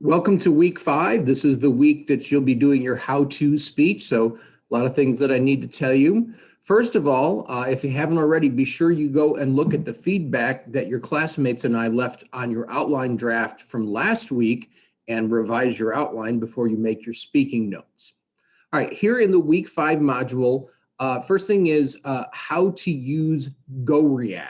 Welcome to week 5. This is the week that you'll be doing your how-to speech. So a lot of things that I need to tell you. First of all, if you haven't already, be sure you go and look at the feedback that your classmates and I left on your outline draft from last week and revise your outline before you make your speaking notes. All right, here in the week 5 module, first thing is how to use GoReact.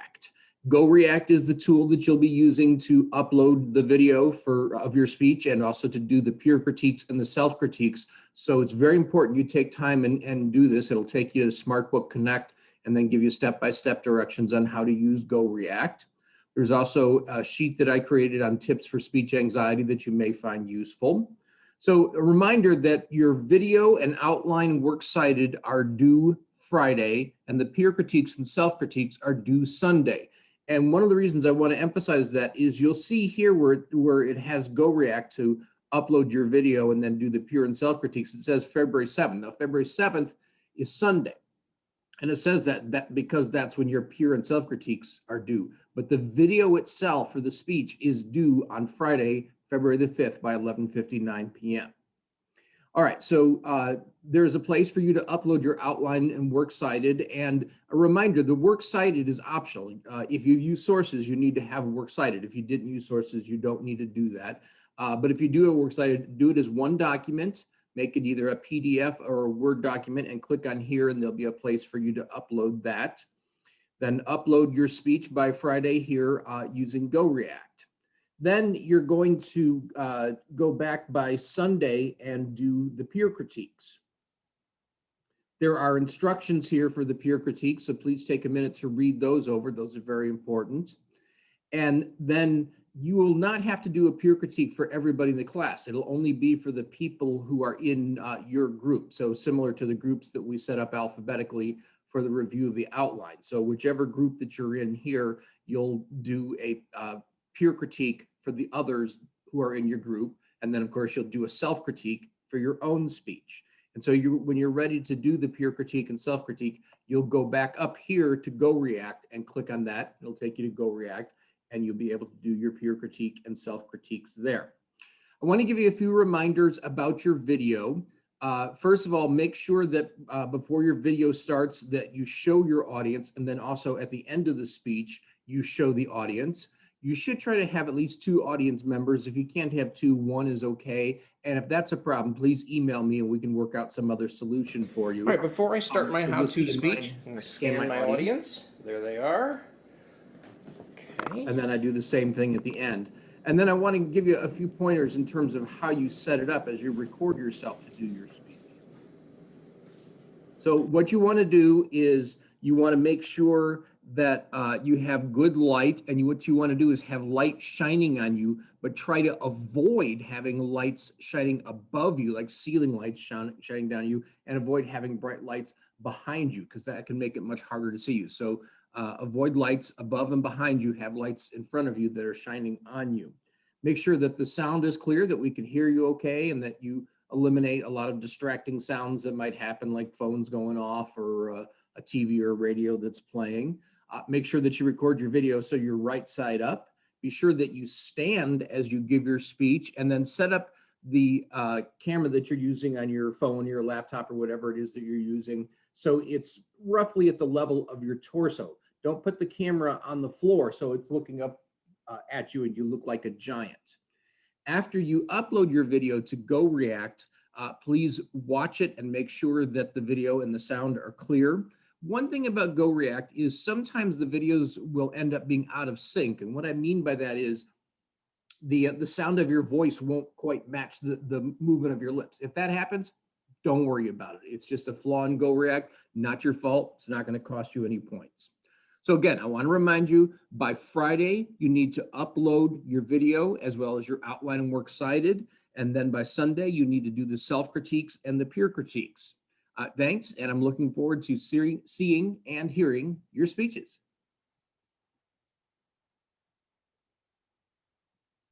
GoReact is the tool that you'll be using to upload the video of your speech and also to do the peer critiques and the self-critiques. So it's very important you take time and do this. It'll take you to SmartBook Connect and then give you step-by-step directions on how to use GoReact. There's also a sheet that I created on tips for speech anxiety that you may find useful. So a reminder that your video and outline works cited are due Friday and the peer critiques and self-critiques are due Sunday. And one of the reasons I want to emphasize that is you'll see here where it has GoReact to upload your video and then do the peer and self-critiques. It says February 7th. Now, February 7th is Sunday. And it says that because that's when your peer and self-critiques are due. But the video itself for the speech is due on Friday, February the 5th by 11:59 p.m. All right, so there's a place for you to upload your outline and works cited. And a reminder, the works cited is optional. If you use sources, you need to have works cited. If you didn't use sources, you don't need to do that. But if you do a works cited, do it as one document, make it either a PDF or a Word document and click on here and there'll be a place for you to upload that. Then upload your speech by Friday here using GoReact. Then you're going to go back by Sunday and do the peer critiques. There are instructions here for the peer critiques, so please take a minute to read those over. Those are very important. And then you will not have to do a peer critique for everybody in the class. It'll only be for the people who are in your group. So similar to the groups that we set up alphabetically for the review of the outline. So whichever group that you're in here, you'll do a peer critique for the others who are in your group. And then of course you'll do a self-critique for your own speech. And so when you're ready to do the peer critique and self-critique, you'll go back up here to GoReact and click on that. It'll take you to GoReact and you'll be able to do your peer critique and self-critiques there. I want to give you a few reminders about your video. First of all, make sure that before your video starts that you show your audience, and then also at the end of the speech, you show the audience. You should try to have at least 2 audience members. If you can't have 2, 1 is okay. And if that's a problem, please email me and we can work out some other solution for you. All right, before I start my how-to speech, I'm going to scan my audience. There they are. Okay. And then I do the same thing at the end. And then I want to give you a few pointers in terms of how you set it up as you record yourself to do your speech. So what you want to do is you want to make sure that you have good light, and what you want to do is have light shining on you, but try to avoid having lights shining above you, like ceiling lights shining down on you, and avoid having bright lights behind you, because that can make it much harder to see you. So avoid lights above and behind you, have lights in front of you that are shining on you. Make sure that the sound is clear, that we can hear you okay, and that you eliminate a lot of distracting sounds that might happen, like phones going off or a TV or a radio that's playing. Make sure that you record your video so you're right side up. Be sure that you stand as you give your speech, and then set up the camera that you're using on your phone, your laptop, or whatever it is that you're using, so it's roughly at the level of your torso. Don't put the camera on the floor so it's looking up at you and you look like a giant. After you upload your video to GoReact, please watch it and make sure that the video and the sound are clear. One thing about GoReact is sometimes the videos will end up being out of sync. And what I mean by that is the sound of your voice won't quite match the movement of your lips. If that happens, don't worry about it. It's just a flaw in GoReact, not your fault. It's not going to cost you any points. So again, I want to remind you, by Friday, you need to upload your video as well as your outline and works cited. And then by Sunday, you need to do the self-critiques and the peer critiques. Thanks, and I'm looking forward to seeing and hearing your speeches.